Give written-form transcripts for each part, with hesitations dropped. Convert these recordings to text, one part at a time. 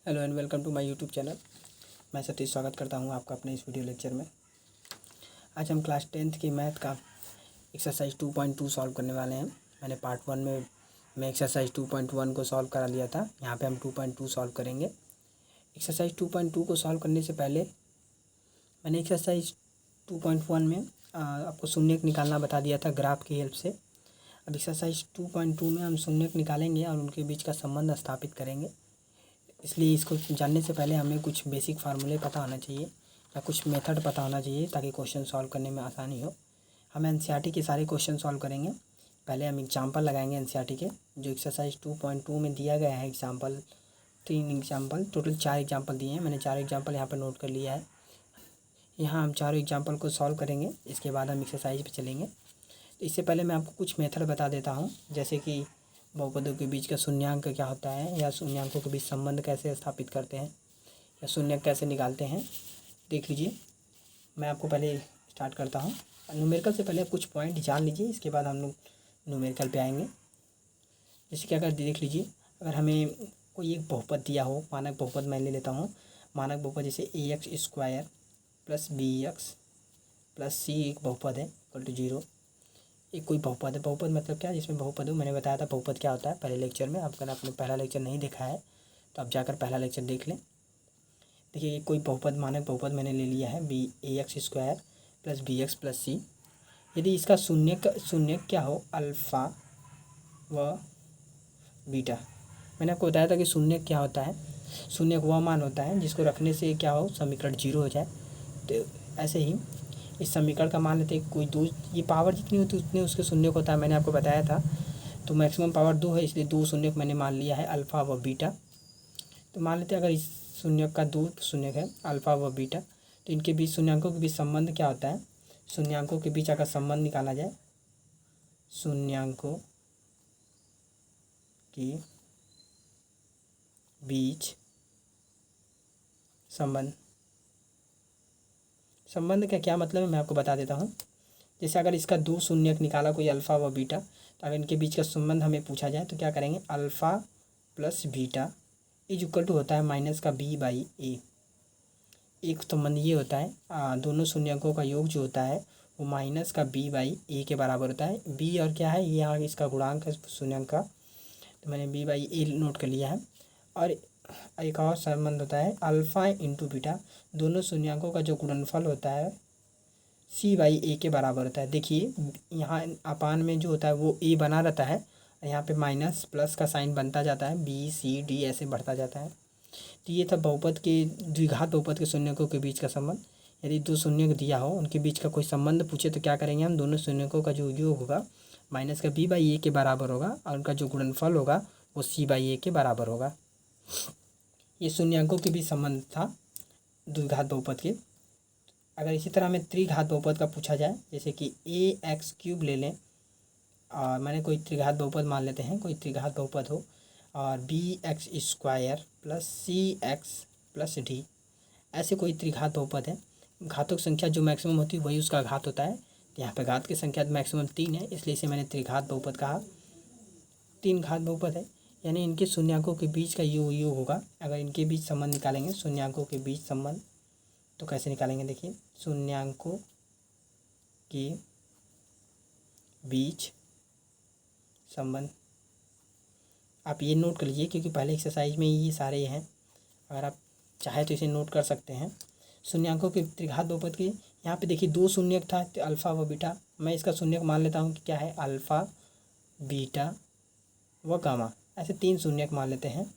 Hello and welcome to my YouTube channel. मैं सतीश स्वागत करता हूं आपका अपने इस वीडियो लेक्चर में। आज हम क्लास 10th की मैथ का एक्सरसाइज 2.2 सॉल्व करने वाले हैं। मैंने पार्ट 1 में मैं एक्सरसाइज 2.1 को सॉल्व करा लिया था। यहाँ पे हम 2.2 सॉल्व करेंगे। एक्सरसाइज 2.2 को सॉल्व करने से पहले मैंने एक्सरसाइज 2.1 में आपको शून्यक निकालना बता दिया था ग्राफ की हेल्प से। अब एक्सरसाइज 2.2 में हम शून्यक निकालेंगे और उनके बीच का संबंध स्थापित करेंगे। इसलिए इसको जानने से पहले हमें कुछ बेसिक फार्मूले पता होना चाहिए या कुछ मेथड पता होना चाहिए ताकि क्वेश्चन सॉल्व करने में आसानी हो। हम एनसीईआरटी के सारे क्वेश्चन सॉल्व करेंगे। पहले हम एग्जांपल लगाएंगे एनसीईआरटी के, जो एक्सरसाइज 2.2 में दिया गया है। एग्जांपल 3 एग्जांपल, टोटल 4 एग्जांपल दिए हैं। मैंने 4 एग्जांपल यहाँ पर नोट कर लिया है। यहाँ हम चारों एग्जाम्पल को सॉल्व करेंगे। इसके बाद हम एक्सरसाइज पर चलेंगे। तो इससे पहले मैं आपको कुछ मेथड बता देता हूँ, जैसे कि बहुपदों के बीच का शून्यांक क्या होता है, या शून्यांकों के बीच संबंध कैसे स्थापित करते हैं, या शून्यक कैसे निकालते हैं। देख लीजिए, मैं आपको पहले स्टार्ट करता हूँ। न्यूमेरिकल से पहले कुछ पॉइंट जान लीजिए, इसके बाद हम लोग न्यूमेरिकल पे आएंगे। जैसे कि अगर देख लीजिए, अगर हमें कोई एक बहुपद दिया हो, मानक बहुपद मैं ले लेता हूँ। मानक बहुपद जैसे ax² + bx + c एक बहुपद है = 0। एक कोई बहुपद है। बहुपद मतलब क्या, जिसमें बहुपद हो। मैंने बताया था बहुपद क्या होता है पहले लेक्चर में। अगर आपने पहला लेक्चर नहीं देखा है तो आप जाकर पहला लेक्चर देख लें। देखिए, कोई बहुपद, मानक बहुपद मैंने ले लिया है ax² + bx + c। यदि इसका शून्यक क्या हो, अल्फ़ा व बीटा। मैंने आपको बताया था कि शून्यक क्या होता है। शून्यक वह मान होता है जिसको रखने से क्या हो, समीकरण 0 हो जाए। तो ऐसे ही इस समीकरण का मान लेते हैं कोई दो, ये पावर जितनी होती है उतने उसके शून्यक होता है। मैंने आपको बताया था। तो मैक्सिमम पावर 2 है, इसलिए 2 शून्यक मैंने मान लिया है, अल्फ़ा व बीटा। तो मान लेते हैं अगर इस शून्यक का 2 शून्यक है, अल्फ़ा व बीटा, तो इनके बीच शून्यांकों के बीच संबंध क्या होता है। शून्यांकों के बीच अगर संबंध निकाला जाए, शून्यांकों के बीच संबंध का क्या मतलब है, मैं आपको बता देता हूँ। जैसे अगर इसका 2 शून्यक निकाला, कोई अल्फ़ा व बीटा, तो अगर इनके बीच का संबंध हमें पूछा जाए तो क्या करेंगे, अल्फ़ा + बीटा = होता है -b/a। एक संबंध ये होता है, दोनों शून्यकों का योग जो होता है वो -b/a के बराबर होता है। b और क्या है, यहाँ इसका गुणांक है शून्यक का, तो मैंने b/a नोट कर लिया है। और एक और संबंध होता है अल्फ़ा × बीटा, दोनों शून्यकों का जो गुणनफल होता है c/a के बराबर होता है। देखिए, यहाँ अपान में जो होता है वो a बना रहता है, यहाँ पे माइनस प्लस का साइन बनता जाता है, b c d ऐसे बढ़ता जाता है। तो ये था बहुपद के, द्विघात बहुपद के शून्यकों के बीच का संबंध। यदि 2 शून्यक दिया हो, उनके बीच का कोई संबंध पूछे तो क्या करेंगे हम, दोनों शून्यकों का जो योग होगा -b/a के बराबर होगा, और उनका जो गुणनफल होगा वो c/a के बराबर होगा। ये शून्यकों के बीच संबंध था द्विघात बहुपद के। अगर इसी तरह हमें त्रिघात बहुपद का पूछा जाए, जैसे कि ax³ ले लें, और मैंने कोई त्रिघात बहुपद मान लेते हैं, कोई त्रिघात बहुपद हो, और bx² + cx + d ऐसे कोई त्रिघात बहुपद है। घातों की संख्या जो मैक्सिमम होती है वही उसका घात होता है। यहाँ पे घात की संख्या मैक्सिमम 3 है, इसलिए इसे मैंने त्रिघात बहुपद कहा। 3 घात बहुपद है, यानी इनके शून्यकों के बीच का योग होगा। अगर इनके बीच संबंध निकालेंगे, शून्यकों के बीच संबंध, तो कैसे निकालेंगे, देखिए, शून्यकों के बीच संबंध आप ये नोट कर लीजिए, क्योंकि पहले एक्सरसाइज में ये सारे हैं। अगर आप चाहे तो इसे नोट कर सकते हैं। शून्यकों के त्रिघात बहुपद के यहाँ पे देखिए 2 शून्यक था, तो अल्फ़ा व बीटा। मैं इसका शून्यक मान लेता हूँ कि क्या है, अल्फ़ा, बीटा व गामा, ऐसे 3 शून्यक मान लेते हैं।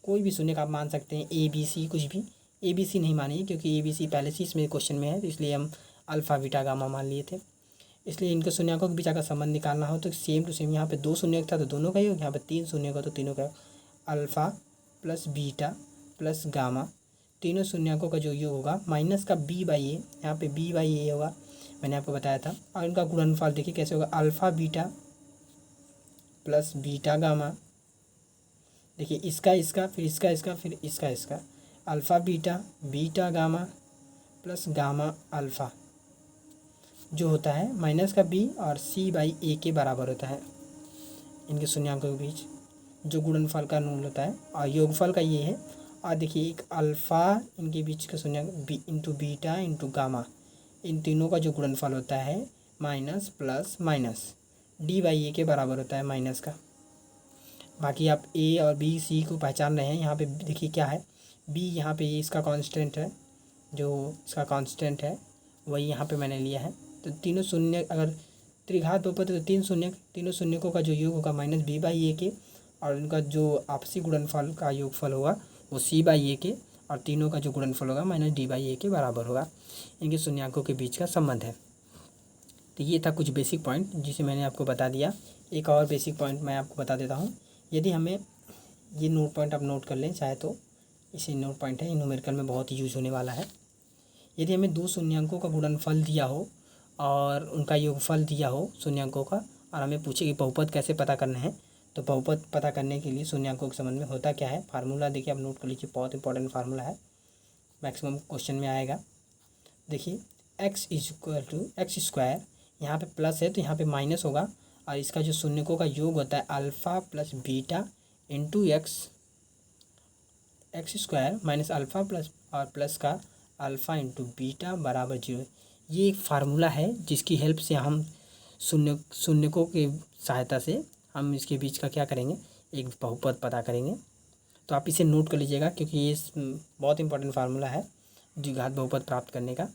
कोई भी शून्यक आप मान सकते हैं, ए बी सी, कुछ भी। ए बी सी नहीं मानिए, क्योंकि ए बी सी पहले से इसमें क्वेश्चन में है, तो इसलिए हम अल्फ़ा बीटा गामा मान लिए थे। इसलिए इनके शून्यकों के बीच अगर संबंध निकालना हो तो सेम टू सेम, यहाँ पे 2 शून्यक था तो दोनों का योग, यहाँ पे 3 शून्यक हो तो तीनों का, अल्फ़ा + बीटा + गामा, तीनों शून्यकों का जो योग होगा -b/a, यहाँ पे b/a होगा, मैंने आपको बताया था। और इनका गुणनफल देखिए कैसे होगा, अल्फ़ा बीटा + बीटा गामा। देखिए, इसका फिर इसका फिर इसका, alpha beta, beta gamma + gamma alpha, जो होता है -b और c/a के बराबर होता है। इनके शून्यकों के बीच जो गुणनफल का मूल होता है, और योगफल का ये है, देखिए एक अल्फ़ा इनके बीच का शून्य इंटू बीटा इंटू गामा, इन तीनों का जो गुणनफल होता है minus plus minus D by A के बराबर होता है माइनस का। बाकी आप ए और बी सी को पहचान रहे हैं। यहाँ पे देखिए क्या है, बी यहाँ पे ये इसका कांस्टेंट है, जो इसका कांस्टेंट है वही यहाँ पे मैंने लिया है। तो तीनों शून्य अगर त्रिघात बहुपद तो तीनों शून्यकों का जो योग होगा माइनस बी बाई ए के, और उनका जो आपसी गुणनफल का योगफल होगा वो सी बाई ए के, और तीनों का जो गुणनफल होगा माइनस डी बाई ए के बराबर होगा। इनके शून्याकों के बीच का संबंध है। तो ये था कुछ बेसिक पॉइंट जिसे मैंने आपको बता दिया। एक और बेसिक पॉइंट मैं आपको बता देता हूँ। यदि हमें ये नोट पॉइंट आप नोट कर लें चाहे तो, इसे नोट पॉइंट है, ये न्यूमेरिकल में बहुत यूज होने वाला है। यदि हमें दो शून्यांकों का गुणनफल दिया हो और उनका योगफल दिया हो शून्यांकों का, और हमें पूछे कि बहुपद कैसे पता करना है, तो बहुपद पता करने के लिए शून्यांकों के संबंध में होता क्या है, फार्मूला देखिए आप नोट कर लीजिए, बहुत इंपॉर्टेंट फार्मूला है, मैक्सिमम क्वेश्चन में आएगा। देखिए x is equal to x square, यहाँ पे प्लस है तो यहाँ पे माइनस होगा, और इसका जो शून्यकों का योग होता है alpha plus beta into x square minus alpha plus और प्लस का अल्फ़ा इंटू बीटा बराबर 0। ये एक फार्मूला है जिसकी हेल्प से हम शून्यकों के सहायता से हम इसके बीच का क्या करेंगे, एक बहुपद पता करेंगे। तो आप इसे नोट कर लीजिएगा क्योंकि ये बहुत इंपॉर्टेंट फार्मूला है द्विघात बहुपद प्राप्त करने का।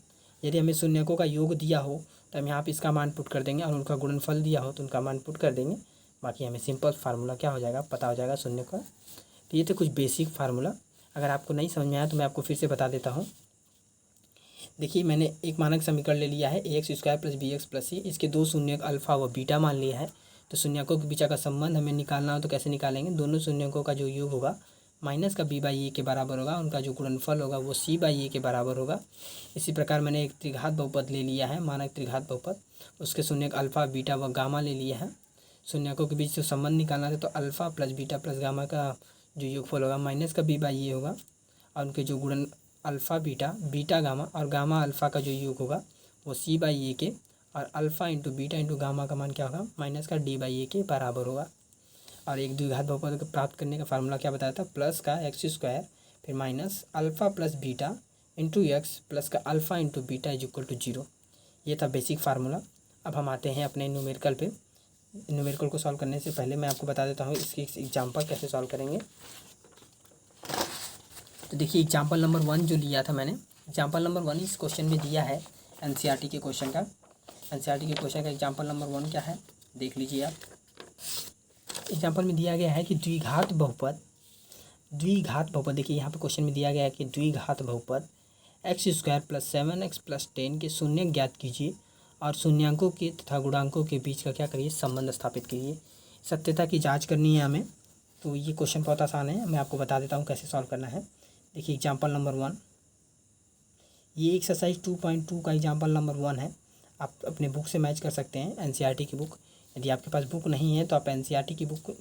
यदि हमें शून्यकों का योग दिया हो तो हम यहाँ पे इसका मान पुट कर देंगे, और उनका गुणनफल दिया हो तो उनका मान पुट कर देंगे। बाकी हमें सिंपल फार्मूला क्या हो जाएगा, पता हो जाएगा शून्य का। तो ये तो कुछ बेसिक फार्मूला, अगर आपको नहीं समझ में आया तो मैं आपको फिर से बता देता हूँ। देखिए मैंने एक मानक समीकरण ले लिया है A X square plus B X plus C, इसके दो शून्य अल्फ़ा व बीटा मान लिया है। तो शून्यकों के बीच का संबंध हमें निकालना हो तो कैसे निकालेंगे, दोनों शून्यकों का जो योग होगा माइनस का बी बाई ए के बराबर होगा, उनका जो गुणनफल होगा वो सी बाई ए के बराबर होगा। इसी प्रकार मैंने एक त्रिघात बहुपद ले लिया है, मानक त्रिघात बहुपद, उसके शून्य अल्फ़ा बीटा व गामा ले लिया है। शून्यकों के बीच जो संबंध निकालना है तो alpha plus beta plus gamma का जो योगफल होगा माइनस का बी बाई ए होगा, और उनके जो गुणन अल्फ़ा बीटा गामा और गामा अल्फ़ा का जो योग होगा वो सी बाई ए के, और alpha into beta into gamma का मान क्या होगा माइनस का डी बाई ए के बराबर होगा। और एक द्विघात बहुपद को प्राप्त करने का फार्मूला क्या बताया था, प्लस का एक्स स्क्वायर फिर minus alpha plus beta into X plus का alpha into beta is equal to 0। ये था बेसिक फार्मूला। अब हम आते हैं अपने न्यूमेरिकल पे। न्यूमेरिकल को सॉल्व करने से पहले मैं आपको बता देता हूँ इसकी एग्जाम्पल कैसे सॉल्व करेंगे। तो देखिए एग्जाम्पल नंबर 1 जो लिया था मैंने, एग्जाम्पल नंबर 1 इस क्वेश्चन में दिया है एनसीईआरटी के क्वेश्चन का। एनसीईआरटी के क्वेश्चन का एग्जाम्पल नंबर 1 क्या है देख लीजिए आप। एग्जाम्पल में दिया गया है कि द्विघात बहुपद देखिए यहाँ पे क्वेश्चन में दिया गया है कि द्विघात बहुपद x square plus 7x plus 10 के शून्य ज्ञात कीजिए और शून्यांकों के तथा गुणांकों के बीच का क्या करिए, संबंध स्थापित कीजिए। सत्यता की जांच करनी है हमें। तो ये क्वेश्चन बहुत आसान है, मैं आपको बता देता हूँ कैसे सॉल्व करना है। देखिए एग्जाम्पल नंबर 1, ये एक्सरसाइज 2.2 का एग्जाम्पल नंबर 1 है। आप अपने बुक से मैच कर सकते हैं, एनसीईआरटी की बुक। यदि आपके पास बुक नहीं है तो आप एनसीईआरटी की बुक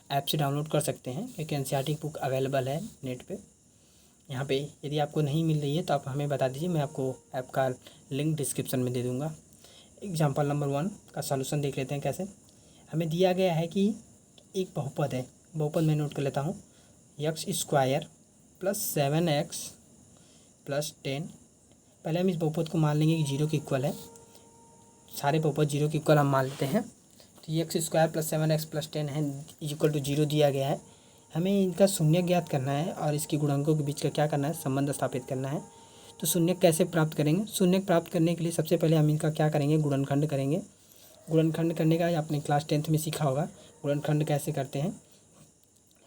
ऐप से डाउनलोड कर सकते हैं, क्योंकि एनसीईआरटी की बुक अवेलेबल है नेट पे। यहाँ पे यदि आपको नहीं मिल रही है तो आप हमें बता दीजिए, मैं आपको ऐप का लिंक डिस्क्रिप्शन में दे दूँगा। एग्जाम्पल नंबर 1 का सॉल्यूशन देख लेते हैं कैसे। हमें दिया गया है कि एक बहुपद है, बहुपद मैं नोट कर लेता हूँ, x square plus 7x plus 10। पहले हम इस बहुपद को मान लेंगे कि 0 के इक्वल है, सारे बहुपद 0 के इक्वल हम मान लेते हैं। तो ये x square plus 7x plus 10 है इक्वल टू 0 दिया गया है। हमें इनका शून्य ज्ञात करना है और इसके गुणांकों के बीच का क्या करना है, संबंध स्थापित करना है। तो शून्य कैसे प्राप्त करेंगे, शून्य प्राप्त करने के लिए सबसे पहले हम इनका क्या करेंगे, गुणनखंड करेंगे। गुणनखंड करने का आपने क्लास 10th में सीखा होगा, गुणनखंड कैसे करते हैं।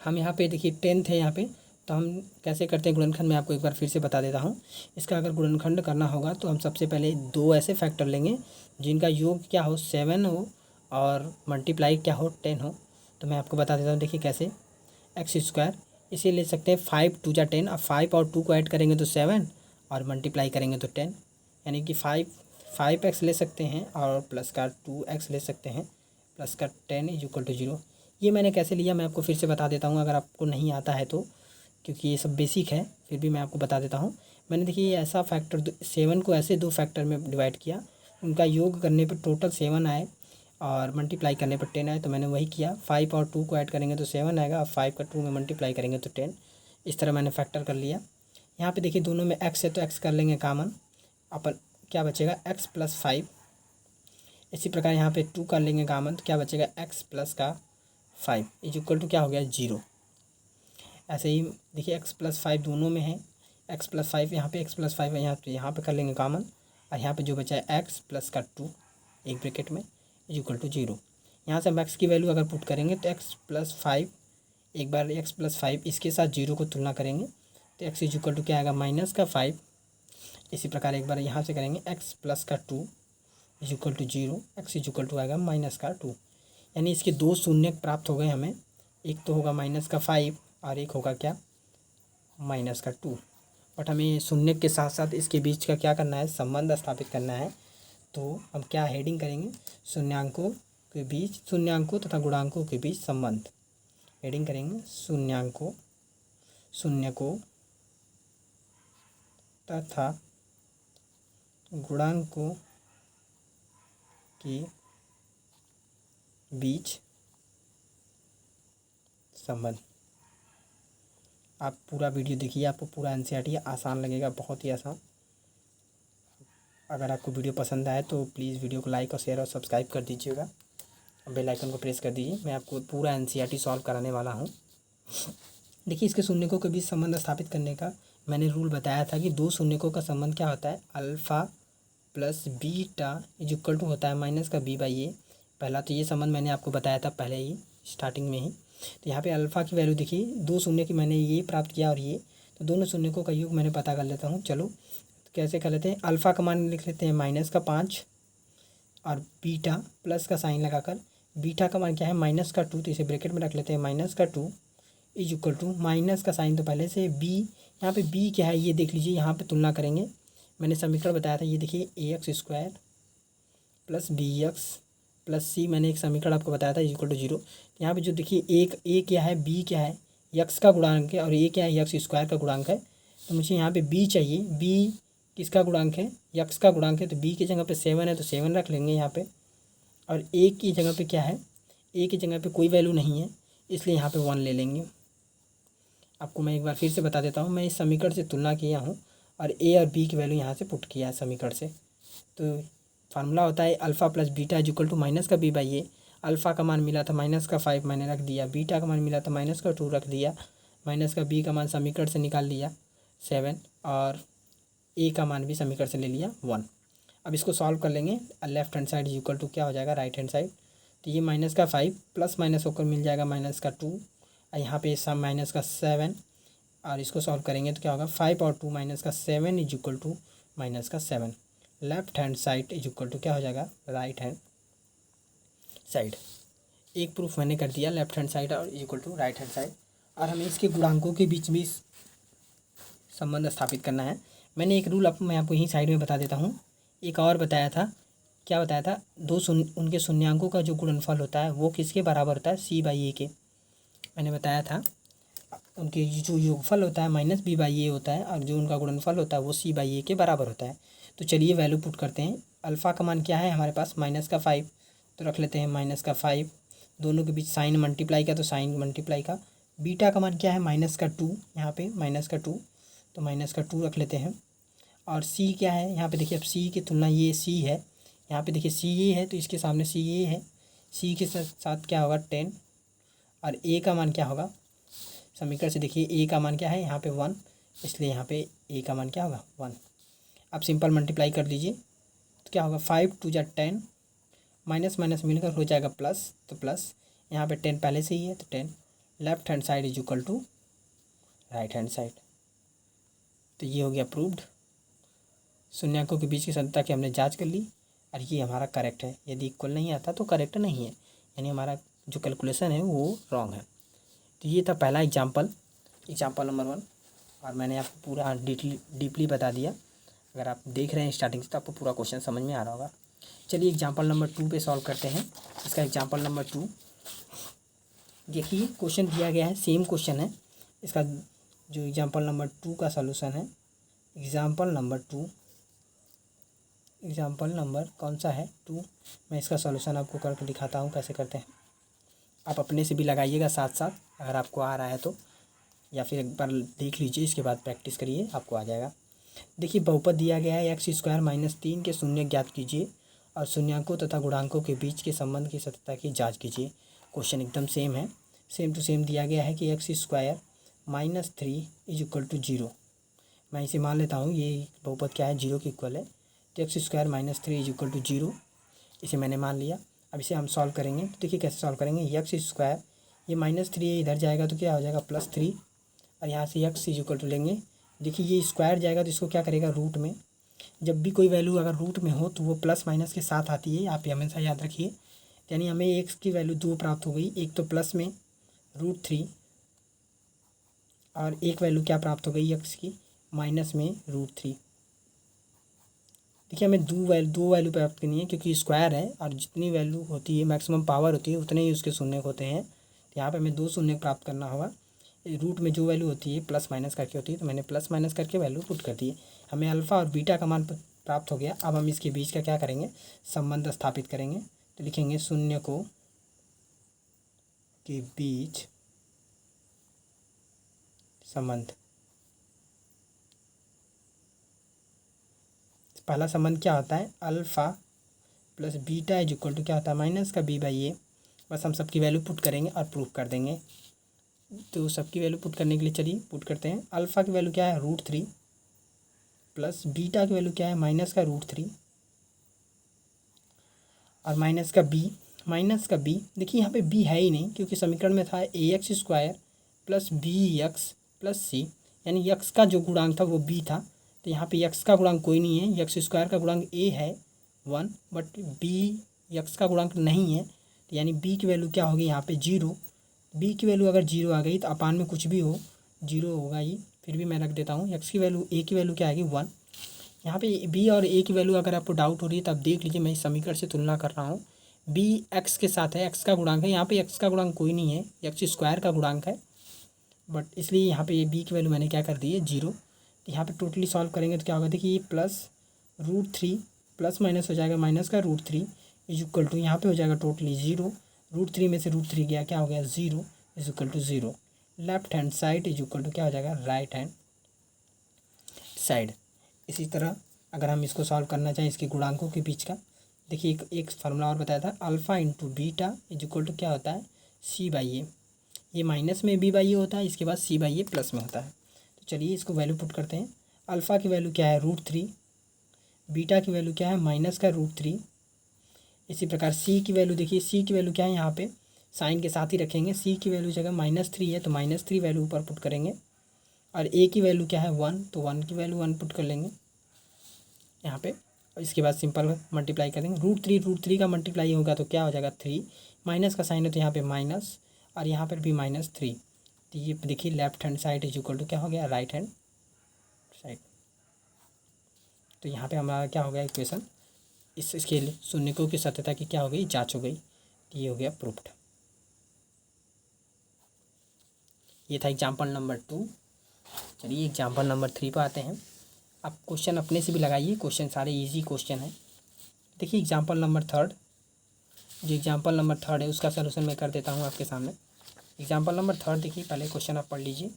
हम यहाँ पे देखिए 10th है यहाँ पे, तो हम कैसे करते हैं गुणनखंड, मैं आपको एक बार फिर से बता देता हूँ। इसका अगर गुणनखंड करना होगा तो हम सबसे पहले 2 ऐसे फैक्टर लेंगे जिनका योग क्या हो 7 हो और मल्टीप्लाई क्या हो 10 हो। तो मैं आपको बता देता हूँ, देखिए कैसे। एक्स स्क्वायर इसे ले सकते हैं 5 2 जा 10, अब 5 और 2 को ऐड करेंगे तो 7 और मल्टीप्लाई करेंगे तो 10, यानी कि 5x ले सकते हैं और प्लस का 2x ले सकते हैं, प्लस का 10 इज इक्वल टू 0। ये मैंने कैसे लिया मैं आपको फिर से बता देता हूँ, अगर आपको नहीं आता है तो, क्योंकि ये सब बेसिक है, फिर भी मैं आपको बता देता हूँ। मैंने देखिए ऐसा फैक्टर 7 को ऐसे 2 फैक्टर में डिवाइड किया, उनका योग करने पर टोटल 7 आए और मल्टीप्लाई करने पर 10 आए, तो मैंने वही किया। 5 और 2 को ऐड करेंगे तो 7 आएगा, और 5 का 2 में मल्टीप्लाई करेंगे तो 10, इस तरह मैंने फैक्टर कर लिया। यहाँ पे देखिए दोनों में x है तो x कर लेंगे कॉमन, अपन क्या बचेगा x प्लस 5। इसी प्रकार यहाँ पे 2 कर लेंगे कॉमन तो क्या बचेगा x प्लस का 5 इज इक्वल टू क्या हो गया 0। ऐसे ही देखिए x प्लस 5 दोनों में है, x प्लस 5 यहाँ पे x प्लस 5 है, यहाँ पे कर लेंगे कॉमन और यहाँ पे जो बचा है x प्लस का 2 एक ब्रैकेट में इज इक्वल टू 0। यहाँ से हम x की वैल्यू अगर पुट करेंगे तो x प्लस 5 एक बार x प्लस 5 इसके साथ 0 को तुलना करेंगे तो x इज इक्वल टू क्या आएगा माइनस का 5। इसी प्रकार एक बार यहाँ से करेंगे x प्लस का 2 is equal to 0, x is equal to आएगा माइनस का 2। यानी इसके दो शून्य प्राप्त हो गए हमें, एक तो होगा माइनस का 5 और एक होगा क्या माइनस का 2। बट हमें शून्य के साथ साथ इसके बीच का क्या करना है संबंध स्थापित करना है। तो हम क्या हेडिंग करेंगे शून्यांकों के बीच, शून्यांकों तथा गुणांकों के बीच संबंध। हेडिंग करेंगे शून्यांकों शून्यकों तथा गुणांकों के बीच संबंध। आप पूरा वीडियो देखिए, आपको पूरा एनसीईआरटी आसान लगेगा, बहुत ही आसान। अगर आपको वीडियो पसंद आए तो प्लीज़ वीडियो को लाइक और शेयर और सब्सक्राइब कर दीजिएगा, बेल आइकन को प्रेस कर दीजिए। मैं आपको पूरा एनसीईआरटी सॉल्व कराने वाला हूँ। देखिए इसके शून्यकों के बीच संबंध स्थापित करने का मैंने रूल बताया था कि दो शून्यकों का संबंध क्या होता है alpha plus beta is equal to होता है माइनस का बी बाई ए। पहला तो ये संबंध मैंने आपको बताया था पहले ही स्टार्टिंग में ही। तो यहाँ पे अल्फ़ा की वैल्यू देखिए दो शून्य की मैंने ये प्राप्त किया और ये, तो दोनों शून्यकों का योग मैंने पता कर लेता हूँ। चलो तो कैसे कर लेते हैं, अल्फ़ा का मान लिख लेते हैं माइनस का 5 और बीटा प्लस का साइन लगाकर बीटा का मान क्या है माइनस का 2, तो इसे ब्रैकेट में रख लेते हैं माइनस का 2 इज इक्वल टू माइनस का साइन तो पहले से बी। यहाँ पे बी क्या है ये देख लीजिए, यहाँ पे तुलना करेंगे। मैंने समीकरण बताया था ये देखिए ax² plus bx plus c, मैंने एक समीकरण आपको बताया था इक्वल टू 0। यहाँ पे जो देखिए एक a क्या है b क्या है x का गुणांक है और a क्या है x² का गुणांक है। तो मुझे यहाँ पे b चाहिए, b किसका गुणांक है x का गुणांक है, तो b की जगह पे 7 है तो 7 रख लेंगे यहाँ पे। और a की जगह पे क्या है, a की जगह पे कोई वैल्यू नहीं है इसलिए यहाँ पे 1 ले लेंगे। आपको मैं एक बार फिर से बता देता हूँ, मैं इस समीकरण से तुलना किया हूँ और a और b की वैल्यू यहाँ से पुट किया है समीकरण से। तो फार्मूला होता है alpha plus beta is equal to minus का बी बाई ए। अल्फ़ा का मान मिला था माइनस का 5 मैंने रख दिया, बीटा का मान मिला था माइनस का 2 रख दिया, माइनस का बी का मान समीकरण से निकाल लिया 7 और ए का मान भी समीकरण से ले लिया 1। अब इसको सॉल्व कर लेंगे, left hand side is equal to क्या हो जाएगा राइट हैंड साइड। तो ये माइनस का 5 प्लस माइनस होकर मिल जाएगा माइनस का 2 और यहाँ पे सब माइनस का 7 और इसको सॉल्व करेंगे तो क्या होगा 5 और 2 माइनस का 7 इज इक्वल टू माइनस का 7। Left hand side is equal to क्या हो जाएगा राइट हैंड साइड। एक प्रूफ मैंने कर दिया लेफ्ट हैंड साइड और is equal to right hand side. और हमें इसके गुणांकों के बीच भी संबंध स्थापित करना है। मैंने एक रूल मैं आपको यहीं साइड में बता देता हूँ। एक और बताया था, क्या बताया था, उनके शून्यांकों का जो गुणनफल होता है वो किसके बराबर होता है c बाई ए के। मैंने बताया था उनके जो योगफल होता है माइनस b बाई ए होता है और जो उनका गुणनफल होता है वो c बाई ए के बराबर होता है। तो चलिए वैल्यू पुट करते हैं। अल्फ़ा का मान क्या है हमारे पास माइनस का 5, तो रख लेते हैं माइनस का 5। दोनों के बीच साइन मल्टीप्लाई का तो साइन मल्टीप्लाई का। बीटा का मान क्या है माइनस का 2, यहाँ पे माइनस का 2 तो माइनस का 2 रख लेते हैं। और c क्या है यहाँ पे देखिए, अब c की तुलना ये c है, यहाँ पे देखिए c ये है तो इसके सामने c ये है, c के साथ क्या होगा 10 और a का मान क्या होगा समीकरण से देखिए a का मान क्या है यहाँ पे 1, इसलिए यहाँ पे a का मान क्या होगा 1। अब सिंपल मल्टीप्लाई कर लीजिए तो क्या होगा 5 2 जा 10 माइनस माइनस मिलकर हो जाएगा प्लस, तो प्लस यहाँ पे 10 पहले से ही है तो 10। Left hand side is equal to right hand side. तो ये हो गया प्रूव्ड। शून्यांकों के बीच की संतता की हमने जांच कर ली और ये हमारा करेक्ट है। यदि इक्वल नहीं आता तो करेक्ट नहीं है, यानी हमारा जो कैलकुलेशन है वो रॉन्ग है। तो ये था पहला एग्जाम्पल नंबर 1 और मैंने आपको पूरा डीपली बता दिया। अगर आप देख रहे हैं स्टार्टिंग से तो आपको पूरा क्वेश्चन समझ में आ रहा होगा। चलिए एग्जाम्पल नंबर 2 पे सॉल्व करते हैं। इसका एग्जाम्पल नंबर 2 देखिए, क्वेश्चन दिया गया है, सेम क्वेश्चन है। इसका जो एग्जाम्पल नंबर 2 का सॉल्यूशन है, एग्जाम्पल नंबर कौन सा है 2, मैं इसका सॉल्यूशन आपको करके दिखाता हूँ कैसे करते हैं। आप अपने से भी लगाइएगा साथ साथ अगर आपको आ रहा है तो। या फिर एक बार देख लीजिए, इसके बाद प्रैक्टिस करिए, आपको आ जाएगा। देखिए बहुपद दिया गया है एक्स स्क्वायर माइनस 3 के शून्य ज्ञात कीजिए और शून्यांकों तथा गुणांकों के बीच के संबंध की सत्यता की जांच कीजिए। क्वेश्चन एकदम सेम है, सेम टू सेम दिया गया है कि x square minus 3 is equal to 0। मैं इसे मान लेता हूँ, ये बहुपद क्या है, 0 के इक्वल है। तो x square minus 3 is equal to 0, इसे मैंने मान लिया। अब इसे हम सॉल्व करेंगे, तो देखिए कैसे सॉल्व करेंगे। एक्स स्क्वायर, ये माइनस 3 इधर जाएगा तो क्या हो जाएगा +3, और यहाँ से एक्स इज इक्वल टू लेंगे। देखिए ये स्क्वायर जाएगा तो इसको क्या करेगा, रूट में। जब भी कोई वैल्यू अगर रूट में हो तो वो प्लस माइनस के साथ आती है, आप हमेशा याद रखिए। यानी हमें एक्स की वैल्यू 2 प्राप्त हो गई, एक तो प्लस में √3 और एक वैल्यू क्या प्राप्त हो गई एक्स की, माइनस में √3। देखिए हमें दो वैल्यू प्राप्त करनी है, क्योंकि स्क्वायर है और जितनी वैल्यू होती है, मैक्सिमम पावर होती है, उतने ही उसके शून्य होते हैं। तो यहाँ पे हमें 2 शून्य प्राप्त करना होगा। रूट में जो वैल्यू होती है प्लस माइनस करके होती है, तो मैंने प्लस माइनस करके वैल्यू पुट कर दी। हमें अल्फ़ा और बीटा का मान प्राप्त हो गया। अब हम इसके बीच का क्या करेंगे, संबंध स्थापित करेंगे। तो लिखेंगे शून्य को के बीच संबंध। पहला संबंध क्या होता है, alpha plus beta is equal to क्या होता है, माइनस का b/a। बस हम सबकी वैल्यू पुट करेंगे और प्रूफ कर देंगे। तो सबकी वैल्यू पुट करने के लिए चलिए पुट करते हैं। अल्फ़ा की वैल्यू क्या है, √3 प्लस बीटा की वैल्यू क्या है, माइनस का √3 और माइनस का b। देखिए यहाँ पे b है ही नहीं, क्योंकि समीकरण में था ax square plus bx plus c, यानी x का जो गुणांक था वो b था। तो यहाँ पे x का गुणांक कोई नहीं है, x स्क्वायर का गुणांक a है 1, बट b x का गुणांक नहीं है। तो यानी b की वैल्यू क्या होगी यहाँ पे 0। b की वैल्यू अगर 0 आ गई तो अपान में कुछ भी हो 0 होगा ही। फिर भी मैं रख देता हूँ, x की वैल्यू, a की वैल्यू क्या आएगी 1। यहाँ पे b और a की वैल्यू अगर आपको डाउट हो रही है तो आप देख लीजिए, मैं इस समीकरण से तुलना कर रहा हूँ। b x के साथ है, x का गुणांक है, यहाँ पे x का गुणांक कोई नहीं है, x स्क्वायर का गुणांक है, बट इसलिए यहाँ पे b की वैल्यू मैंने क्या कर दी है 0। तो यहाँ पे टोटली सॉल्व करेंगे तो क्या होगा, देखिए ये प्लस √3 प्लस माइनस हो जाएगा, माइनस का √3 इज इक्वल टू यहाँ पे हो जाएगा टोटली 0। √3 में से √3 गया, क्या हो गया 0 is equal to 0। Left hand side is equal to क्या हो जाएगा, राइट हैंड साइड। इसी तरह अगर हम इसको सॉल्व करना चाहें इसके गुणांकों के बीच का, देखिए एक फार्मूला और बताया था, alpha into beta is equal to क्या होता है, c/a। ये माइनस में b/a होता है, इसके बाद c/a प्लस में होता है। तो चलिए इसको वैल्यू पुट करते हैं। अल्फ़ा की वैल्यू क्या है √3, बीटा की वैल्यू क्या है माइनस का √3। इसी प्रकार c की वैल्यू, देखिए c की वैल्यू क्या है, यहाँ पे साइन के साथ ही रखेंगे। c की वैल्यू जगह -3 है तो -3 वैल्यू ऊपर पुट करेंगे, और a की वैल्यू क्या है 1, तो 1 की वैल्यू 1 पुट कर लेंगे यहाँ पे। और इसके बाद सिंपल मल्टीप्लाई करेंगे, √3 का मल्टीप्लाई होगा तो क्या हो जाएगा 3, माइनस का साइन है तो यहाँ पे माइनस, और यहाँ पर भी -3। तो ये देखिए left hand side is equal to क्या हो गया, राइट हैंड साइड। तो यहाँ पे हमारा क्या हो गया इक्वेशन, इसके शून्यकों की सत्यता की क्या हो गई, जांच हो गई। तो ये हो गया प्रूफ्ड। ये था एग्जाम्पल नंबर 2। चलिए एग्जाम्पल नंबर 3 पर आते हैं। आप क्वेश्चन अपने से भी लगाइए, क्वेश्चन सारे इजी क्वेश्चन हैं। देखिए एग्जाम्पल नंबर 3, जो एग्जाम्पल नंबर 3 है उसका सलूशन मैं कर देता हूँ आपके सामने। एग्जाम्पल नंबर 3 देखिए, पहले क्वेश्चन आप पढ़ लीजिए।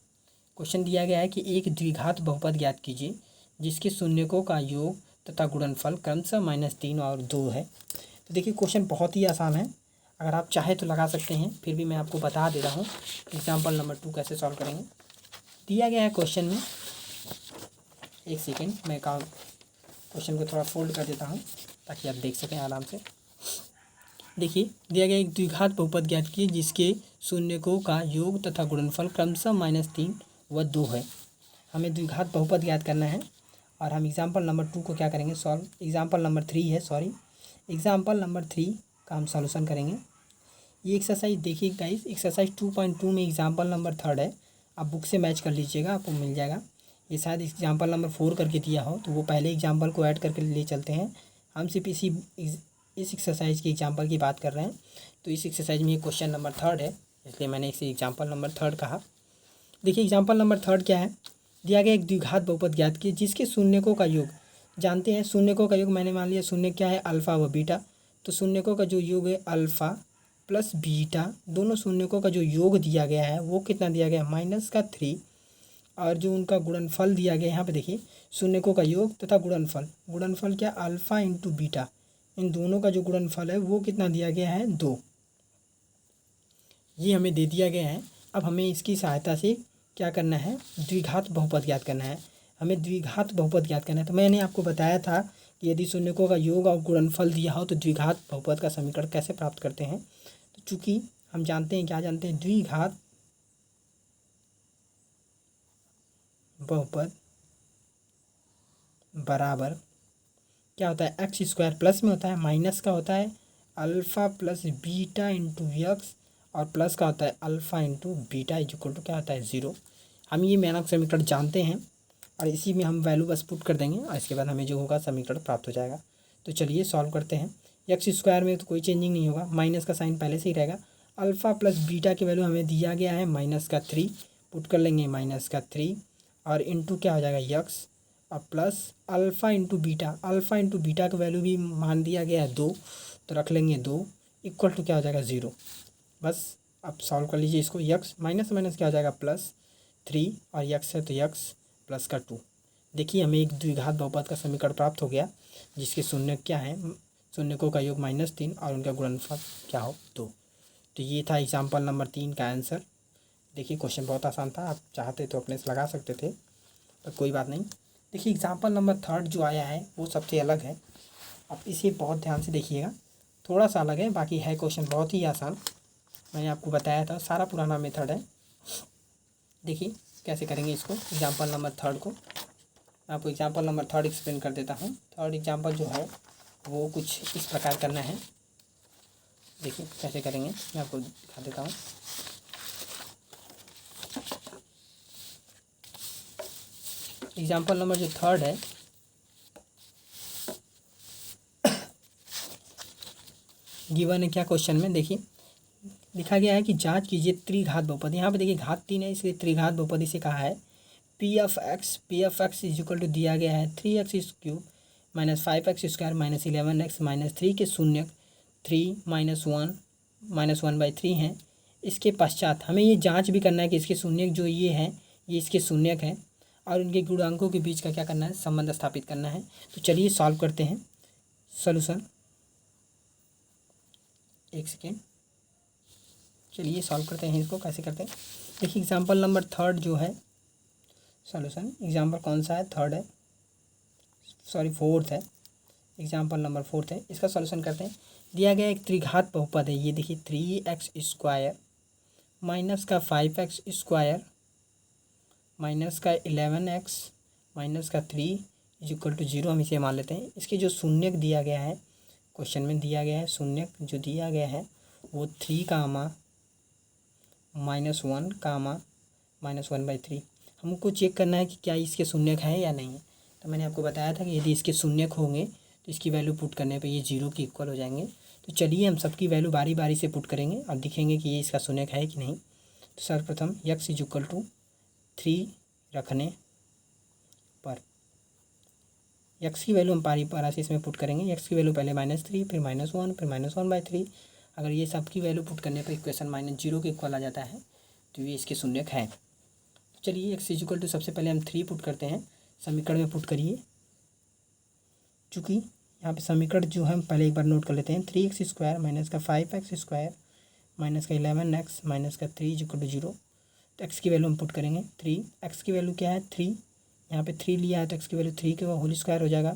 क्वेश्चन दिया गया है कि एक द्विघात बहुपद ज्ञात कीजिए जिसके शून्यकों का योग तथा गुणनफल क्रमशः -3 और 2 है। तो देखिए क्वेश्चन बहुत ही आसान है, अगर आप चाहे तो लगा सकते हैं, फिर भी मैं आपको बता दे रहा हूँ एग्जाम्पल नंबर 2 कैसे सॉल्व करेंगे। दिया गया है क्वेश्चन में, एक सेकेंड मैं क्वेश्चन को थोड़ा फोल्ड कर देता हूँ ताकि आप देख सकें आराम से। देखिए दिया गया एक द्विघात बहुपद ज्ञात कीजिए जिसके शून्यकों का योग तथा गुणनफल क्रमशः -3 व 2 है। हमें द्विघात बहुपद ज्ञात करना है और हम एग्जाम्पल नंबर 2 को क्या करेंगे सॉल्व, एग्जाम्पल नंबर 3 है, सॉरी एग्जाम्पल नंबर 3 का हम सॉल्यूशन करेंगे। ये एक्सरसाइज देखिए गाइस, एक्सरसाइज 2.2 में एग्जाम्पल नंबर 3 है, आप बुक से मैच कर लीजिएगा, आपको मिल जाएगा। ये शायद एग्जाम्पल नंबर 4 करके दिया हो, तो वो पहले एग्जाम्पल को ऐड करके ले चलते हैं। हम सिर्फ इस एक्सरसाइज की एग्जाम्पल की बात कर रहे हैं। तो इस एक्सरसाइज में ये क्वेश्चन नंबर 3 है, इसलिए मैंने इसे एग्जाम्पल नंबर 3 कहा। देखिए एग्जाम्पल नंबर 3 क्या है, दिया गया एक द्विघात बहुपद ज्ञात कीजिए जिसके शून्यकों का योग, जानते हैं शून्यकों का योग, मैंने मान लिया शून्य क्या है अल्फ़ा व बीटा, तो शून्यकों का जो योग है अल्फ़ा प्लस बीटा, दोनों शून्यकों का जो योग दिया गया है वो कितना दिया गया है, -3। और जो उनका गुणनफल दिया गया है, यहाँ पे देखिए शून्यकों का योग तथा गुणनफल, गुणनफल क्या, अल्फ़ा इंटू बीटा, इन दोनों का जो गुणनफल है वो कितना दिया गया है, 2। ये हमें दे दिया गया है। अब हमें इसकी सहायता से क्या करना है, द्विघात बहुपद ज्ञात करना है। हमें द्विघात बहुपद ज्ञात करना है। तो मैंने आपको बताया था कि यदि शून्यकों का योग और गुणनफल दिया हो तो द्विघात बहुपद का समीकरण कैसे प्राप्त करते हैं। तो चूंकि हम जानते हैं, क्या जानते हैं, द्विघात बहुपद बराबर क्या होता है, एक्स स्क्वायर प्लस में होता है, माइनस का होता है alpha plus beta into x, और प्लस का होता है alpha into beta is equal to क्या होता है, 0। हम ये मेनक समीकरण जानते हैं और इसी में हम वैल्यू बस पुट कर देंगे और इसके बाद हमें जो होगा समीकरण प्राप्त हो जाएगा। तो चलिए सॉल्व करते हैं। एक्स स्क्वायर में तो कोई चेंजिंग नहीं होगा, माइनस का साइन पहले से ही रहेगा। अल्फ़ा प्लस बीटा की वैल्यू हमें दिया गया है -3, पुट कर लेंगे -3 और इंटू क्या हो जाएगा, यक्स, और plus alpha into beta, alpha into beta का वैल्यू भी मान दिया गया है 2, तो रख लेंगे 2 इक्वल टू क्या हो जाएगा, 0। बस अब सॉल्व कर लीजिए इसको। यक्स माइनस माइनस क्या हो जाएगा, +3, और यक्स है तो यक्स प्लस का 2। देखिए हमें एक द्विघात बहुपद का समीकरण प्राप्त हो गया जिसके शून्य क्या है, शून्यकों का योग -3 और उनका गुणनफल क्या हो, 2। तो ये था एग्जाम्पल नंबर 3 का आंसर। देखिए क्वेश्चन बहुत आसान था, आप चाहते तो अपने से लगा सकते थे, पर कोई बात नहीं। देखिए एग्जाम्पल नंबर 3 जो आया है वो सबसे अलग है। आप इसे बहुत ध्यान से देखिएगा, थोड़ा सा अलग है, बाकी है क्वेश्चन बहुत ही आसान। मैंने आपको बताया था, सारा पुराना मेथड है। देखिए कैसे करेंगे इसको, एग्जाम्पल नंबर 3 को। मैं आपको एग्जाम्पल नंबर 3 एक्सप्लेन कर देता हूँ। थर्ड एग्जाम्पल जो है वो कुछ इस प्रकार करना है। देखिए कैसे करेंगे, मैं आपको दिखा देता हूँ। एग्जाम्पल नंबर जो 3 है, गिवन है क्या क्वेश्चन में, देखिए लिखा गया है कि जांच कीजिए त्रिघात बहुपद। यहाँ पे देखिए घात 3 है इसलिए त्रिघात बहुपद इसे कहा है। P of x is equal to दिया गया है 3x³ -5x² -11x -3 के शून्यक 3 -1 हैं। इसके पश्चात हमें ये जांच भी करना है कि इसके शून्यक जो ये हैं ये इसके शून्यक हैं और उनके गुणांकों के बीच का क्या करना है, संबंध स्थापित करना है। तो चलिए सॉल्व करते हैं। सॉल्यूशन, एक सेकेंड, चलिए सॉल्व करते हैं इसको। कैसे करते हैं, देखिए एग्जाम्पल नंबर 3 जो है, सॉल्यूशन एग्जाम्पल कौन सा है, 3 है, सॉरी 4 है, एग्जाम्पल नंबर 4 है। इसका सॉल्यूशन करते हैं। दिया गया एक त्रिघात बहुपद है, ये देखिए 3x² माइनस का 5x² माइनस का 11x माइनस का 3 इज इक्वल टू 0। हम इसे मान लेते हैं। इसके जो शून्यक दिया गया है, क्वेश्चन में दिया गया है शून्यक जो दिया गया है वो 3 कामा -1 कामा -1/3। हमको चेक करना है कि क्या इसके शून्यक है या नहीं है। तो मैंने आपको बताया था कि यदि इसके शून्यक होंगे तो इसकी वैल्यू पुट करने पे ये 0 के इक्वल हो जाएंगे। तो चलिए हम सबकी वैल्यू बारी बारी से पुट करेंगे और दिखेंगे कि ये इसका शून्यक है कि नहीं। तो सर्वप्रथम x इज इक्वल टू 3 रखने पर x की वैल्यू हम पारी पारा से इसमें पुट करेंगे। x की वैल्यू पहले -3 फिर -1 फिर -1/3। अगर ये सबकी वैल्यू पुट करने पर इक्वेशन -0 के इक्वल आ जाता है तो ये इसके शून्यक है। चलिए x इज इक्वल टू सबसे पहले हम 3 पुट करते हैं, समीकरण में पुट करिए। चूँकि यहाँ पे समीकरण जो है हम पहले एक बार नोट कर लेते हैं। 3x² माइनस का 5x² माइनस का 11x माइनस का 3 इज इक्वल टू 0। तो x की वैल्यू हम पुट करेंगे 3। x की वैल्यू क्या है 3, यहाँ पे 3 लिया है तो x की वैल्यू 3 के होल स्क्वायर हो जाएगा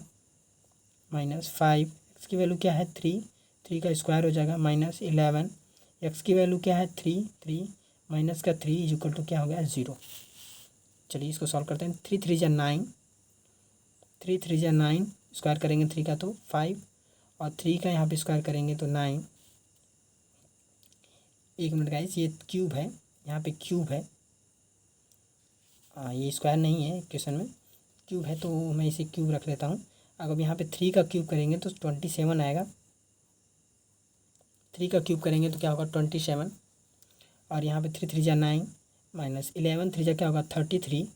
-5। x की वैल्यू क्या है 3 का स्क्वायर हो जाएगा -11। x की वैल्यू क्या है 3 माइनस का 3 इज इक्वल टू क्या हो गया 0। चलिए इसको सॉल्व करते हैं। 3 3 जा 9, 3 3 जा 9, स्क्वायर करेंगे 3 का तो 5 और 3 का यहाँ पे स्क्वायर करेंगे तो 9। एक मिनट गाइस, ये क्यूब है, यहाँ पे क्यूब है, ये स्क्वायर नहीं है क्वेश्चन में, क्यूब है तो मैं इसे क्यूब रख लेता हूँ। अगर यहाँ पे 3 का क्यूब करेंगे तो 27 आएगा। 3 का क्यूब करेंगे तो क्या होगा 27 और यहाँ पे 3 3 जा 9 माइनस 11 3 जा क्या होगा 33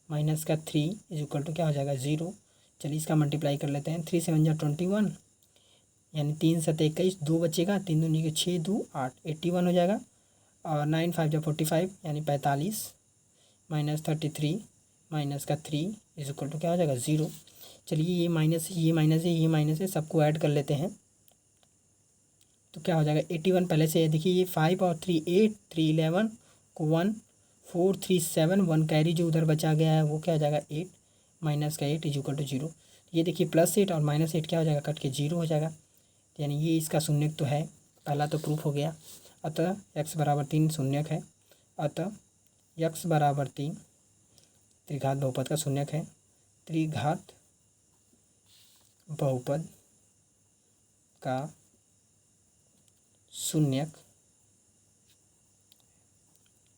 माइनस का 3 इज इक्वल टू क्या हो जाएगा 0। चलिए इसका मल्टीप्लाई कर लेते हैं। 3 7 जा 21, यानी 3 7 21, 2 बचेगा, 3 दूनी के 6, 2 8, 81 हो जाएगा। और 9 5 जा 45 यानी 45 माइनस 33 माइनस का 3 इज इक्वल टू क्या हो जाएगा 0। चलिए ये माइनस है, ये माइनस है, ये माइनस है, सबको ऐड कर लेते हैं तो क्या हो जाएगा 81 पहले से है। देखिए ये 5 और 3 8, 3 11 को 1 4 3 7, 1 कैरी जो उधर बचा गया है वो क्या हो जाएगा 8 माइनस का 8 इज इक्वल टू 0। ये देखिए +8 और -8 क्या हो जाएगा कट के 0 हो जाएगा, यानी ये इसका शून्यक तो है, पहला तो प्रूफ हो गया। अतः x बराबर 3 शून्यक है। अतः x बराबर 3 त्रिघात बहुपद का शून्यक है। त्रिघात बहुपद का शून्यक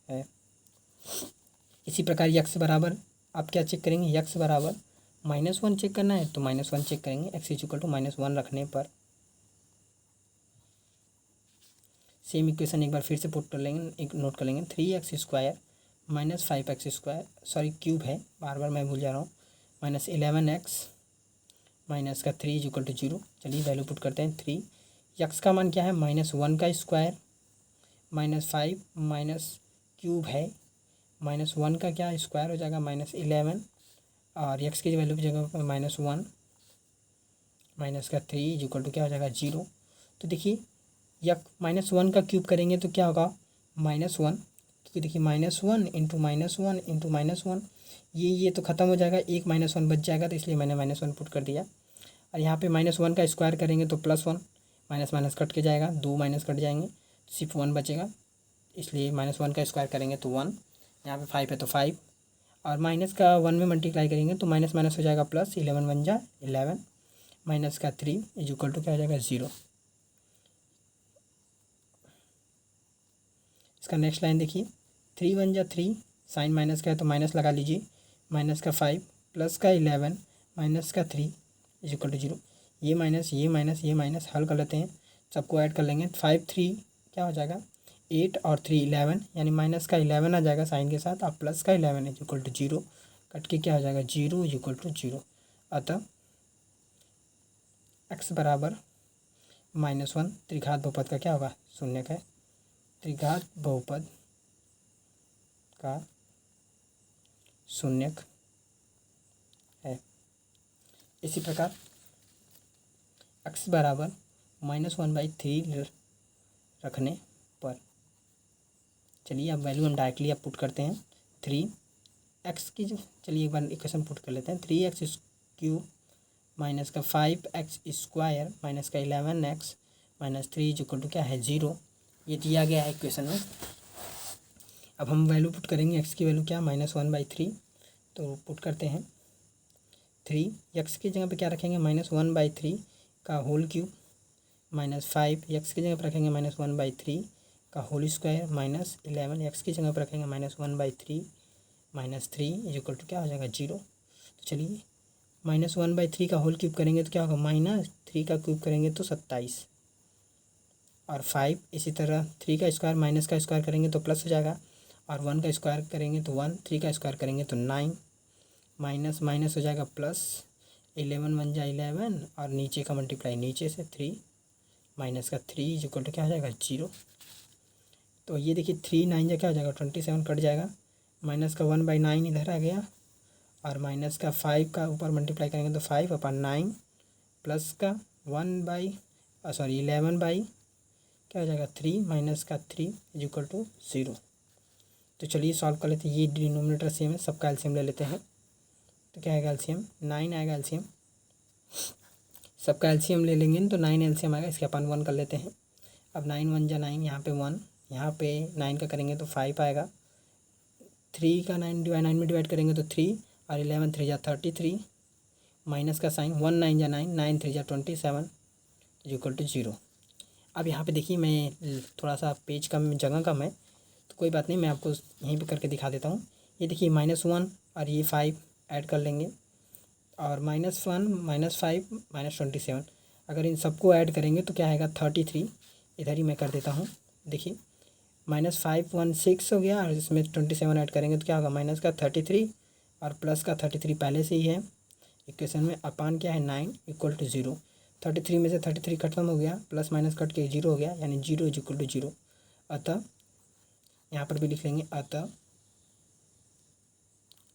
है। इसी प्रकार x बराबर आप क्या चेक करेंगे, x बराबर -1 चेक करना है तो -1 चेक करेंगे, x इज इक्वल टू -1 रखने पर। सेम इक्वेशन एक बार फिर से पुट कर लेंगे, एक नोट कर लेंगे। 3x square minus 5x square, sorry cube है, बार बार मैं भूल जा रहा हूँ, माइनस 11x माइनस का 3 इज इक्वल टू 0। चलिए वैल्यू पुट करते हैं। 3 x का मान क्या है -1 का स्क्वायर माइनस 5 माइनस क्यूब है, -1 का क्या स्क्वायर हो जाएगा -11 और x की वैल्यू की जगह पर -1 माइनस का 3 इज इक्वल टू क्या हो जाएगा 0। तो देखिए यक -1 का क्यूब करेंगे तो क्या होगा -1, क्योंकि देखिए -1 इंटू -1 इंटू -1, ये तो ख़त्म हो जाएगा, एक -1 बच जाएगा, तो इसलिए मैंने -1 पुट कर दिया। और यहाँ पे -1 का स्क्वायर करेंगे तो +1, माइनस माइनस कट के जाएगा, 2 माइनस कट जाएंगे, सिर्फ 1 बचेगा, इसलिए -1 का स्क्वायर करेंगे तो 1, यहाँ पे 5 है तो 5, और माइनस का 1 में मल्टीप्लाई करेंगे तो माइनस माइनस हो जाएगा प्लस, 11 बन जाए 11 माइनस का 3 इज इक्वल टू क्या हो जाएगा 0। इसका नेक्स्ट लाइन देखिए, 3 1 जा 3, साइन माइनस का है तो माइनस लगा लीजिए, माइनस का 5 प्लस का 11 माइनस का 3 इज इक्वल टू 0। ये माइनस हल कर लेते हैं, सबको ऐड कर लेंगे। 5 3 क्या हो जाएगा 8 और 3 11, यानी माइनस का 11 आ जाएगा साइन के साथ, और प्लस का 11 इज इक्वल टू 0, कट के क्या हो जाएगा 0 इज इक्वल टू 0। अतः x बराबर -1 त्रिघात बहुपद का क्या होगा शून्य का है, त्रिघात बहुपद का शून्यक है। इसी प्रकार x बराबर -1/3 रखने पर, चलिए अब वैल्यू हम डायरेक्टली अब पुट करते हैं। 3x की चलिए एक बार इक्वेशन पुट कर लेते हैं। 3x क्यूब माइनस का 5x स्क्वायर माइनस का 11x minus 3 is equal to क्या है 0, ये दिया गया है इक्वेशन में। अब हम वैल्यू पुट करेंगे, x की वैल्यू क्या -1/3, तो पुट करते हैं। 3 x की जगह पे क्या रखेंगे -1/3 का होल क्यूब, माइनस 5 x की जगह पर रखेंगे -1/3 का होल स्क्वायर, माइनस 11 x की जगह पर रखेंगे -1/3 माइनस 3 इज इक्वल टू क्या हो जाएगा 0। तो चलिए -1/3 का होल क्यूब करेंगे तो क्या होगा -3 का क्यूब करेंगे तो 27, और 5 इसी तरह 3 का स्क्वायर माइनस का स्क्वायर करेंगे तो प्लस हो जाएगा, और 1 का स्क्वायर करेंगे तो 1, 3 का स्क्वायर करेंगे तो 9, माइनस माइनस हो जाएगा प्लस, 11 बन जाए 11, और नीचे का मल्टीप्लाई नीचे से 3 माइनस का 3 इज इक्वल टू क्या हो जाएगा 0। तो ये देखिए 3 9 जा क्या हो जाएगा 27 कट जाएगा, माइनस का 1/9 इधर आ गया, और माइनस का 5 का ऊपर मल्टीप्लाई करेंगे तो 5/9 प्लस का 11 बाई क्या हो जाएगा 3 माइनस का 3 इज इक्वल टू 0। तो चलिए सॉल्व कर लेते हैं। ये डिनोमिनेटर सेम है, सबका एलसीएम ले लेते हैं। तो क्या आएगा एलसीएम 9 आएगा एलसीएम, सबका एलसीएम ले लेंगे तो 9 एलसीएम आएगा, इसके अपन 1 कर लेते हैं। अब 9 1 जा 9, यहाँ पे 1, यहाँ पे 9 का करेंगे तो 5 आएगा, 3 का 9 में डिवाइड करेंगे तो 3, और 11 3 जा 33, माइनस का साइन 1 9 जा 9, 9 3 जा 27 इज इक्वल टू 0। अब यहाँ पे देखिए मैं थोड़ा सा पेज कम जगह कम है तो कोई बात नहीं, मैं आपको यहीं पे करके दिखा देता हूँ। ये देखिए -1 और ये 5 ऐड कर लेंगे, और -1 -5 -27, अगर इन सबको ऐड करेंगे तो क्या आएगा 33, इधर ही मैं कर देता हूँ। देखिए -5 1 6 हो गया, और इसमें 27 ऐड करेंगे तो क्या होगा माइनस का 33, और प्लस का 33 पहले से ही है इक्वेशन में, अपान क्या है 9 इक्वल टू 0। 33 में से 33 खत्म हो गया, प्लस माइनस कट के 0 हो गया, यानी 0 इज इक्वल टू 0। अतः यहाँ पर भी लिख लेंगे, अतः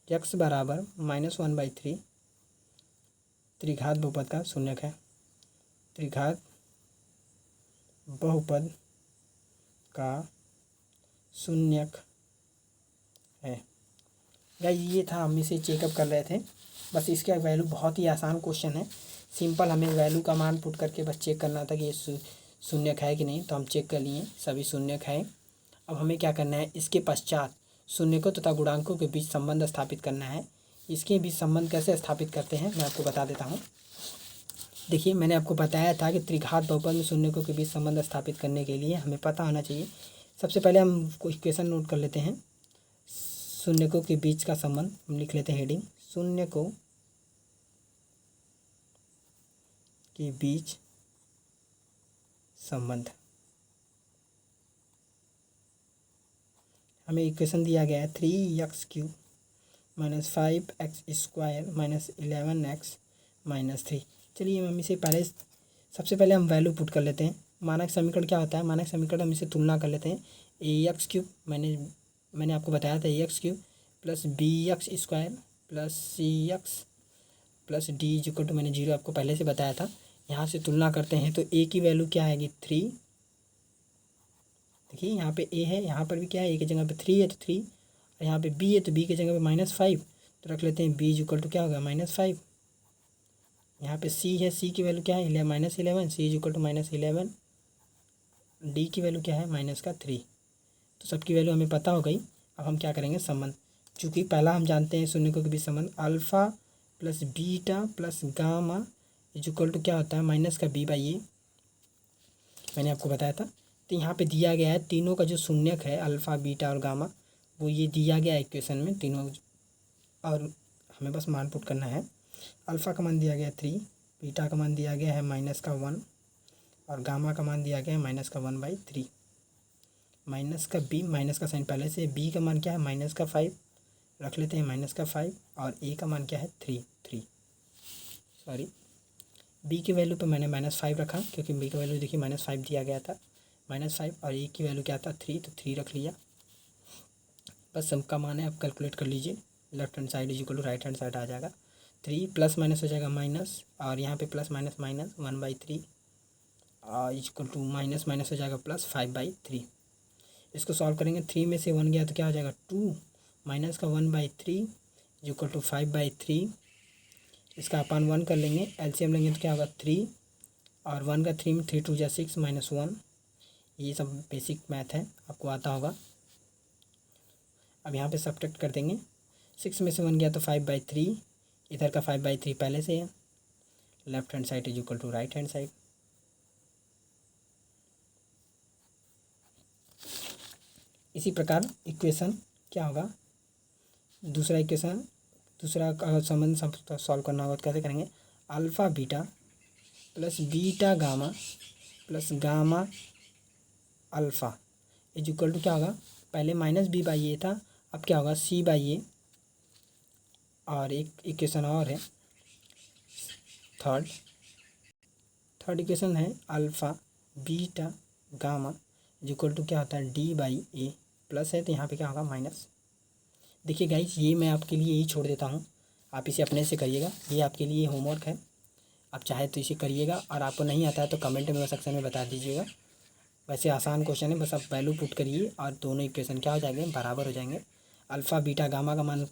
x बराबर -1/3 त्रिघात बहुपद का शून्यक है। त्रिघात बहुपद का शून्यक है। गाइस ये था, हम इसे चेकअप कर रहे थे। बस इसका वैल्यू बहुत ही आसान क्वेश्चन है, सिंपल हमें वैल्यू का मान पुट करके बस चेक करना था कि ये शून्यक है कि नहीं। तो हम चेक कर लिए, सभी शून्यक है। अब हमें क्या करना है, इसके पश्चात शून्यकों तथा गुणांकों के बीच संबंध स्थापित करना है। इसके बीच संबंध कैसे स्थापित करते हैं मैं आपको बता देता हूँ। देखिए मैंने आपको बताया था कि त्रिघात बहुपद में शून्यकों के बीच संबंध स्थापित करने के लिए हमें पता होना चाहिए। सबसे पहले हम कोई इक्वेशन नोट कर लेते हैं। शून्यकों के बीच का संबंध हम लिख लेते हैं हेडिंग, शून्यकों के बीच संबंध। हमें इक्वेशन दिया गया है 3x³ - 5x² - 11x - 3। चलिए हम इसे सबसे पहले हम वैल्यू पुट कर लेते हैं। मानक समीकरण क्या होता है, मानक समीकरण हम इसे तुलना कर लेते हैं। ax³ मैंने आपको बताया था ax³ + bx² + cx + d = मैंने 0 आपको पहले से बताया था। यहाँ से तुलना करते हैं तो a की वैल्यू क्या आएगी 3। देखिए यहाँ पे a है, यहाँ पर भी क्या है, a की जगह पे 3 है तो 3, और यहाँ पे b है तो b की जगह पे -5, तो रख लेते हैं b = क्या होगा -5। यहाँ पे c है, c की वैल्यू क्या है -11, c = -11, d की वैल्यू क्या है -3। तो सबकी वैल्यू हमें पता हो गई। अब हम क्या करेंगे, संबंध। चूँकि पहला हम जानते हैं शून्यकों के बीच संबंध अल्फ़ा + बीटा + गामा = क्या होता है -b/a, मैंने आपको बताया था। तो यहाँ पे दिया गया है तीनों का जो शून्यक है अल्फ़ा, बीटा और गामा, वो ये दिया गया है इक्वेशन में तीनों, और हमें बस मान पुट करना है। अल्फ़ा का मान दिया गया है 3, बीटा का मान दिया गया है -1, और गामा का मान दिया गया है -1/3। माइनस का b, माइनस का साइन पहले से, b का मान क्या है -5, रख लेते हैं -5, और a का मान क्या है 3। सॉरी, b की वैल्यू पे मैंने -5 रखा, क्योंकि b का वैल्यू देखिए -5 दिया गया था, -5, और a की वैल्यू क्या था 3, तो 3 रख लिया। बस सबका मान है, आप कैलकुलेट कर लीजिए। Left hand side = right hand side आ जाएगा। 3 प्लस माइनस हो जाएगा माइनस, और यहाँ पे प्लस माइनस -1/3 = माइनस माइनस हो जाएगा +5/3। इसको सॉल्व करेंगे, 3 में से 1 गया तो क्या हो जाएगा 2, माइनस का 1/3 = 5/3। इसका अपन 1 कर लेंगे, एलसीएम लेंगे तो क्या होगा 3, और 1 का 3 में 3 2 जा 6 -1। ये सब बेसिक मैथ है, आपको आता होगा। अब यहाँ पे सब्ट्रैक्ट कर देंगे, 6 में से 1 गया तो 5/3, इधर का 5/3 पहले से है। Left hand side = right hand side. इसी प्रकार इक्वेशन क्या होगा, दूसरा इक्वेशन, दूसरा संबंध सॉल्व करना होगा तो कैसे करेंगे, alpha beta + beta gamma + gamma alpha = क्या होगा, पहले -b/a था, अब क्या होगा c/a। और एक इक्वेशन और है, थर्ड इक्वेशन है अल्फ़ा बीटा गामा = क्या होता है d/a, प्लस है तो यहाँ पे क्या होगा माइनस। देखिए गाइस, ये मैं आपके लिए ही छोड़ देता हूँ, आप इसे अपने से करिएगा, ये आपके लिए होमवर्क है। आप चाहे तो इसे करिएगा, और आपको नहीं आता है तो कमेंट में सेक्शन में बता दीजिएगा। वैसे आसान क्वेश्चन है, बस आप वैल्यू पुट करिए और दोनों इक्वेशन क्या हो जाएंगे, बराबर हो जाएंगे। अल्फ़ा बीटा गामा का मान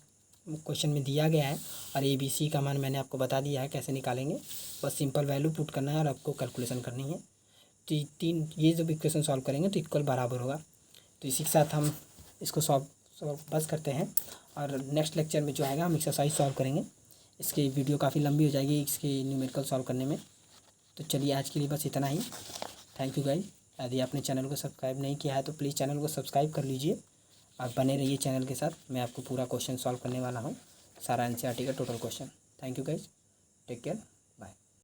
क्वेश्चन में दिया गया है, और ए बी सी का मान मैंने आपको बता दिया है कैसे निकालेंगे। बस सिंपल वैल्यू पुट करना है और आपको कैलकुलेशन करनी है। तो ये जब इक्वेशन सॉल्व करेंगे तो इक्वल बराबर होगा। तो इसी के साथ हम इसको सॉल्व बस करते हैं, और नेक्स्ट लेक्चर में जो आएगा हम एक्सरसाइज सॉल्व करेंगे। इसकी वीडियो काफ़ी लंबी हो जाएगी इसके न्यूमेरिकल सॉल्व करने में। तो चलिए आज के लिए बस इतना ही। Thank you guys. यदि आपने चैनल को सब्सक्राइब नहीं किया है तो प्लीज़ चैनल को सब्सक्राइब कर लीजिए, और बने रहिए चैनल के साथ। मैं आपको पूरा क्वेश्चन सॉल्व करने वाला हूँ, सारा एनसीईआरटी का total question. Thank you guys, take care.